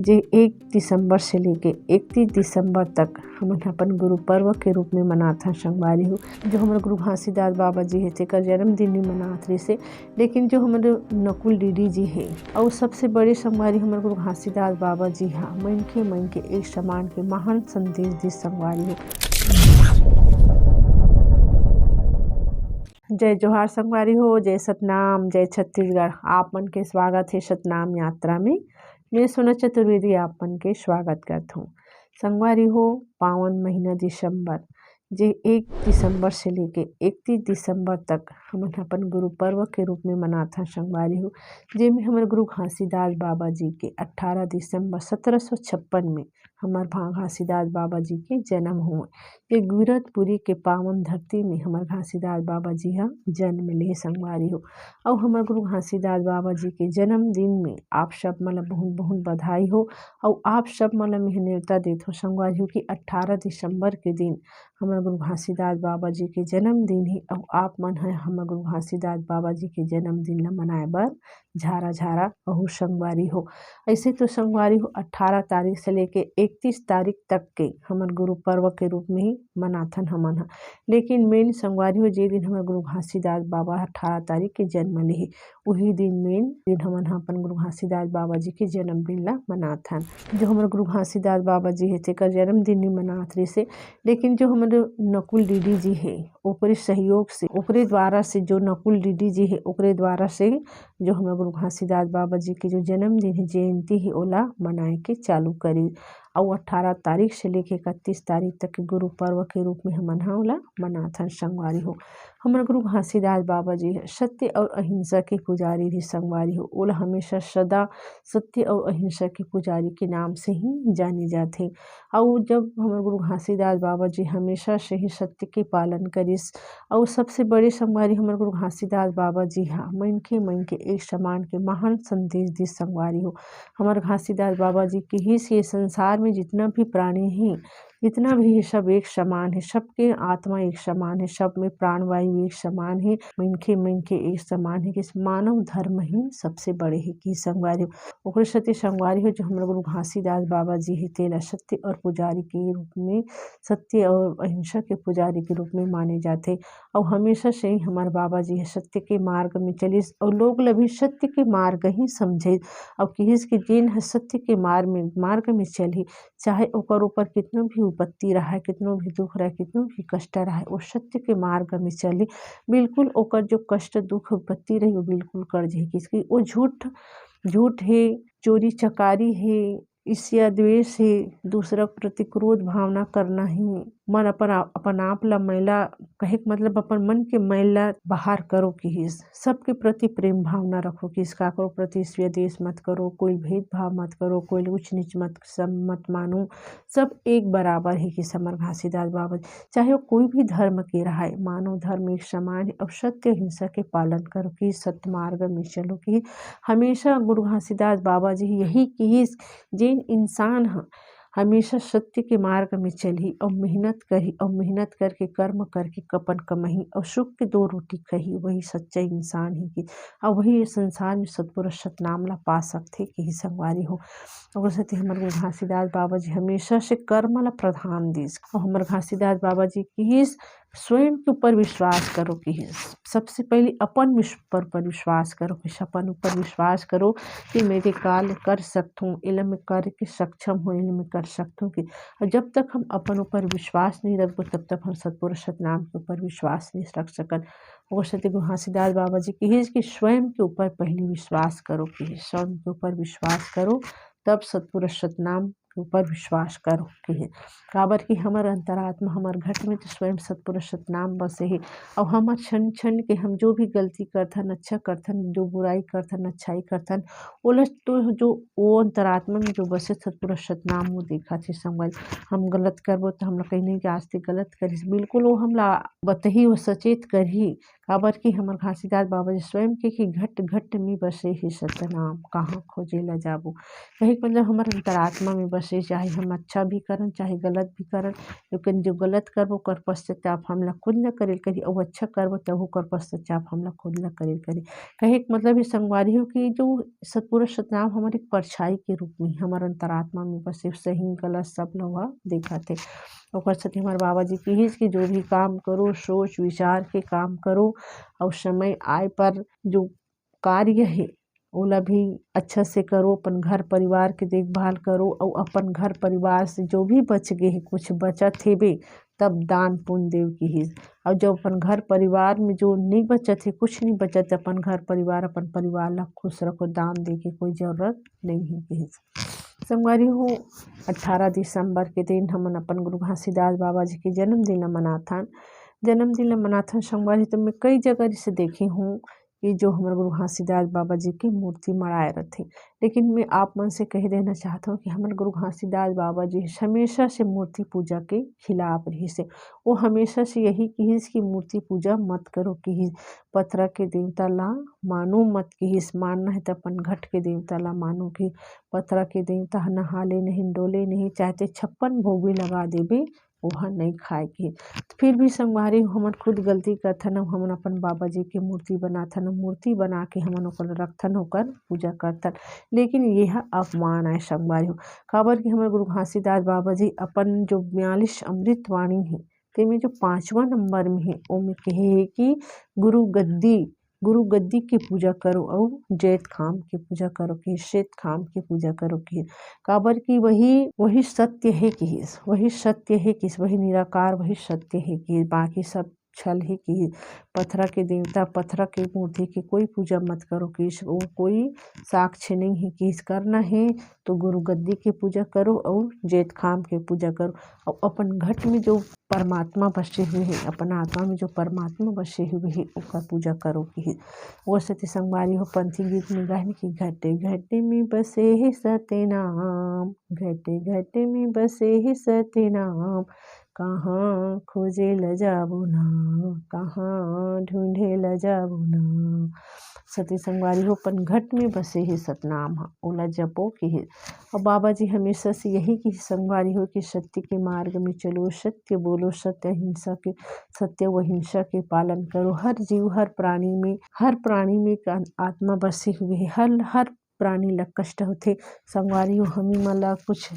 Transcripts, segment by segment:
जे 1 दिसंबर से लेके 31 दिसंबर तक हमन अपन गुरु पर्व के रूप में मनात हन संगवारी हो। जो हमर गुरु घासीदास बाबा जी हे तेकर जन्मदिन ही मनात रहिसे, लेकिन जो हमर नकुल दीदी जी हे और सबसे बड़े संगवारी हमर गुरु घासीदास बाबा जी हा मन के एक समान के महान संदेश दी संगवारी हो। जय जोहार संगवारी हो, जय सतनाम, जय छत्तीसगढ़। आप मन के स्वागत है सतनाम यात्रा में। मैं सोना चतुर्वेदी आप मन के स्वागत करत हूँ। संगवारी हो, पावन महीना दिसंबर जे 1 दिसंबर से लेके 31 दिसंबर तक हमन अपन गुरु पर्व के रूप में मनात हन संगवारी हो। जेमे हमर गुरु घासीदास बाबा जी के 18 दिसंबर 1756 में हमर घासीदास बाबा जी के जन्म हुए। ये गुरतपुरी के पावन धरती में हमर घासीदास बाबा जी हा जन्म ले संगवारी हो। और हमर गुरु घासीदास बाबा जी के जन्मदिन में आप सब मन बहुत बहुत बधाई हो। और आप सब मन में न्योता देत हो संगवारी हो कि 18 दिसंबर के दिन हमर गुरु घासीदास बाबा जी के जन्मदिन ही। और आप मन है हमर गुरु घासीदास बाबा जी के जन्मदिन ला मनाए बर झारा झारा अहू संगवारी हो। ऐसे तो संगवारी हो 18 तारीख से लेके 31 तारीख तक के हमर गुरु पर्व के रूप में ही मनाथन हमन हा। लेकिन मेन संगवारी हो जे दिन हमर गुरु घासीदास बाबा 18 तारीख के जन्म ले वही दिन मेन दिन हमन हा अपन गुरु घासीदास बाबा जी के जन्मदिन ला मनाथन। जो हमर गुरु घासीदास बाबा जी हे तेकर जन्मदिन नहीं मनात रहिसे, लेकिन जो हमर नकुल दीदी जी हे ओकरे सहयोग से ओकरे द्वारा से जो नकुल दीदी जी हे ओकरे द्वारा से जो हमर गुरु घासीदास बाबा जी के जो जन्मदिन है जयंती है ओला मनाए के चालू करी। और 18 तारीख से लेके 31 तारीख तक के गुरु पर्व के रूप में हमन हा ओला मनाथन संगवारी हो। हमर गुरु घासीदास बाबा जी सत्य और अहिंसा के पुजारी भी संगवारी हो। ओला हमेशा सदा सत्य और अहिंसा के पुजारी के नाम से ही जाने जाते। और जब हमर गुरु घासीदास बाबा जी हमेशा से ही सत्य के पालन करिस। और सबसे बड़े संगवारी हमर गुरु घासीदास बाबा जी हा मन के एक समान के महान संदेश दी संगवारी हो। हमर घासीदास बाबा जी के ही से संसार में जितना भी प्राणी हैं, जितना भी है सब एक समान है। सबके आत्मा एक समान है, सब में प्राणवायु एक समान है, मन के एक समान है कि मानव धर्म ही सबसे बड़े है कि संगवारी हो। ओकरे साथे संगवारी हो जो हमर गुरु घासीदास बाबा जी है तेला सत्य और पुजारी के रूप में सत्य और अहिंसा के पुजारी के रूप में माने जाते। और हमेशा से ही हमार बाबा जी है सत्य के मार्ग में चलिस और लोग ला भी सत्य के मार्ग ही समझे। और किस के जेन है सत्य के मार्ग में चली, चाहे ओकर ऊपर कितनो भी विपत्ति रहा, कितनो भी दुख रहा, कितनो भी कष्ट रहा, वो सत्य के मार्ग में चली बिल्कुल ओकर जो कष्ट दुख विपत्ति रही वो बिल्कुल कर जाए। किसकी वो झूठ है, चोरी चकारी है, ईर्ष्या द्वेष है, दूसरा प्रति क्रोध भावना करना ही मन अपन आप ला मैला कहे के मतलब अपन मन के मैला बाहर करो कि सबके प्रति प्रेम भावना रखो कि काकरो प्रति द्वेष मत करो, कोई भेदभाव मत करो, कोई ऊंच नीच मत मानो, सब एक बराबर है कि समर घासीदास बाबा चाहे वो कोई भी धर्म के रहा है, मानव धर्म एक समान है। और सत्य हिंसा के पालन करो कि सत्य मार्ग में चलो कि हमेशा गुरु घासीदास बाबा जी यही कि जेन इंसान ह हमेशा सत्य के मार्ग में चली और मेहनत करी और मेहनत करके कर्म करके कपन कमही और सुख के 2 रोटी कही, वही सच्चा इंसान है कि और वही संसार में सतपुरुष सतनाम ला पा सकते कि ही संगवारी हो। और साथ हमर गुरु घासीदास बाबा जी हमेशा से कर्म ला प्रधान दिस। और हमर घासीदास बाबा जी की स्वयं के ऊपर विश्वास करो कि सबसे पहले अपन पर विश्वास करो कि अपन ऊपर विश्वास करो कि मेरे काल कर सकता हूँ, इला में करके सक्षम हूँ, इला में कर सकता हूँ कि। और जब तक हम अपन ऊपर विश्वास नहीं रखो तब तक हम सतपुरुष सतनाम के ऊपर विश्वास नहीं रख सकन। और सत्य गुरु घासीदास बाबा जी की स्वयं के ऊपर पहले विश्वास करो कि स्वयं के ऊपर विश्वास करो तब सतपुरुष सतनाम के ऊपर विश्वास करो कि काबर कि हमर अंतरात्मा हमर घट में तो स्वयं सतपुरुष सतनाम बसे है। और हमर क्षण क्षण के हम जो भी गलती करथन अच्छा करथन, जो बुराई करथन अच्छाई करथन, ओला तो जो वो अंतरात्मा में जो बसे सतपुरुष सतनाम वो देखा थे संगवारी। हम गलत करबो तो हमला कहीं नहीं कि आज ते गलत करिस, बिल्कुल वो हमला बतही वो सचेत करही काबर की हमर घासीदास बाबा जी स्वयं के कि घट घट में बसे ही सतनाम, कहाँ खोजे ल जाबो। कहे मतलब हमार अंतरात्मा में बसे, चाहे हम अच्छा भी करन चाहे गलत भी करन, लेकिन जो गलत करबो ओकर पश्चाताप हमला खुद न करे करी, और अच्छा करबो तब ओकर पश्चाताप हमला खुद न करे करी। कहे के मतलब ये संगवारी हो कि जो सतपुरुष सतनाम हमारे एक परछाई के रूप में हमार अंतरात्मा में बसे, सही गलत सब लोग देखा थे। ओकर साथे हमारे बाबा जी की हिज कि जो भी काम करो सोच विचार के काम करो, और समय आए पर जो कार्य है ओला भी अच्छा से करो, अपन घर परिवार के देखभाल करो, और अपन घर परिवार से जो भी बच गए है कुछ बचत हेबे तब दान पुण्य देव की हिज। और जब अपन घर परिवार में जो नहीं बचत है कुछ नहीं बचत, अपन घर परिवार अपन परिवार ला खुश रखो, दान दे के कोई जरूरत नहीं है की हिज। संगवारी हो 18 दिसंबर के दिन हमन अपन गुरु घासीदास बाबा जी के जन्मदिन मनाथन। जन्मदिन मनाथन संगवारी तो मैं कई जगह से देखी हूँ कि जो हमारे गुरु घासीदास बाबा जी की मूर्ति मढ़ाए रहते, लेकिन मैं आप मन से कह देना चाहता हूँ कि हमारे गुरु घासीदास बाबा जी हमेशा से मूर्ति पूजा के खिलाफ रही से। वो हमेशा से यही कहिस कि मूर्ति पूजा मत करो, कि पत्थर के देवता ला मानो मत, कि मानना है तो अपन घट के देवता ला मानो, कि पत्थर के देवता नहाले नहीं डोले नहीं, चाहते 56 भोग भी लगा देबे वह नहीं खाए के। फिर भी संगवारी हमन खुद गलती करथन, हमन अपन बाबा जी के मूर्ति बनाथन, मूर्ति बना के हमन ओकर रखथन, ओकर पूजा करथन, लेकिन यह अपमान है संगवारी हो। काबर कि हमारे गुरु घासीदास बाबा जी अपन जो 42 अमृत वाणी है तेमें जो 5वां नंबर में है ओमें कहे है कि गुरु गद्दी की पूजा करो, और जैत खाम की पूजा करो, कि श्वेत खाम की पूजा करो, कि काबर की वही सत्य है, कि वही सत्य है, कि वही निराकार वही सत्य है, कि बाकी सब छल है, कि पत्थर के देवता पत्थर के मूर्ति की कोई पूजा मत करो, कि वो कोई साक्ष्य नहीं है, कि करना है तो गुरु गद्दी की पूजा करो और जैत खाम की पूजा करो, और अपन घट में जो परमात्मा बसे हुए हैं, अपन आत्मा में जो परमात्मा बसे हुए हैं उसका पूजा करो। कि वो सत्य संगवारी हो पंथी गीत में गाने की घटे घटे में बसे है सत्यनाम, घटे घटे में बसे है सत्यनाम, कहाँ खोजे ल जाबो ना, कहाँ ढूंढे ल जाबो ना। सती संगवारी हो अपन घट में बसे है सतनाम ओला जपो के है। और बाबा जी हमेशा से यही की संगवारी हो कि सत्य के मार्ग में चलो, सत्य बोलो, सत्य अहिंसा के सत्य व हिंसा के पालन करो। हर जीव हर प्राणी में एक आत्मा बसे हुए है, हर प्राणी ला कष्ट होते संगवारी हो। हमी मन ला कुछ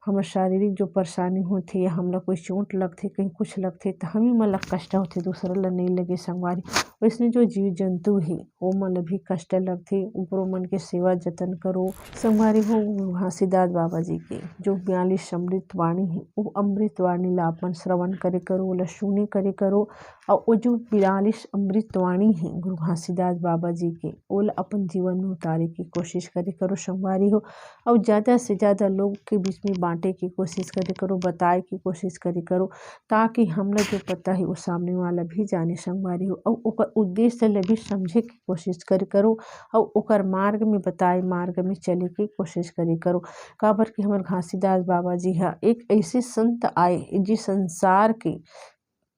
हमार शारीरिक जो परेशानी होती है, हमला कोई चोट लगथे कहीं कुछ लगथे तो हमी मन ला कष्ट होथे, दूसरा ला नहीं लगे संगवारी। वैसने जो जीव जंतु है वो मन ला भी कष्ट लगथे, ऊपरों मन के सेवा जतन करो संगवारी हो। घासीदास बाबा जी के जो 42 अमृत वाणी है वो अमृत वाणी ला अपन श्रवण करे करो, ओला सुने करे करो, और वो जो 42 अमृत वाणी है गुरु घासीदास बाबा जी के ओला अपन जीवन में उतारे की कोशिश करे करो संगवारी हो। और ज़्यादा से ज़्यादा लोग के बीच में बांटे की कोशिश करे करो, बताए की कोशिश करे करो, ताकि हमला जो पता है वो सामने वाला भी जाने संगवारी हो, और ओकर उद्देश्य ला भी समझे की कोशिश करे करो, और ओकर मार्ग में बताए मार्ग में चले की कोशिश करे करो। काबर कि हमारे घासीदास बाबा जी हा एक ऐसे संत आए जी संसार के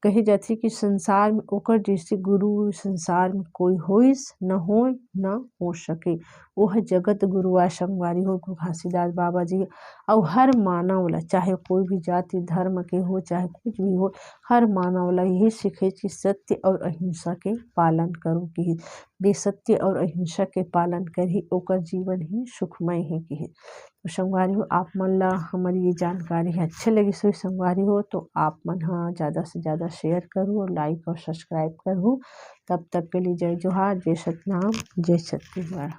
कहे जाथे कि संसार में ओकर जैसे गुरु संसार में कोई होइस न हो न हो सके, वह जगत गुरु आ संगवारी हो गुरु घासीदास बाबा जी। और हर मानव ला चाहे कोई भी जाति धर्म के हो चाहे कुछ भी हो, हर मानव ला यही सीखे कि सत्य और अहिंसा के पालन करो, कि बेसत्य और अहिंसा के पालन करही ओकर जीवन ही सुखमय है। कि तो संगवारी हो आप मन ला हमारी ये जानकारी है अच्छे लगी सो संगवारी हो तो आप मन हाँ ज़्यादा से ज़्यादा शेयर करूँ और लाइक और सब्सक्राइब करूँ। तब तक के लिए जय जोहार, जय सतनाम, जय छत्तीसगढ़।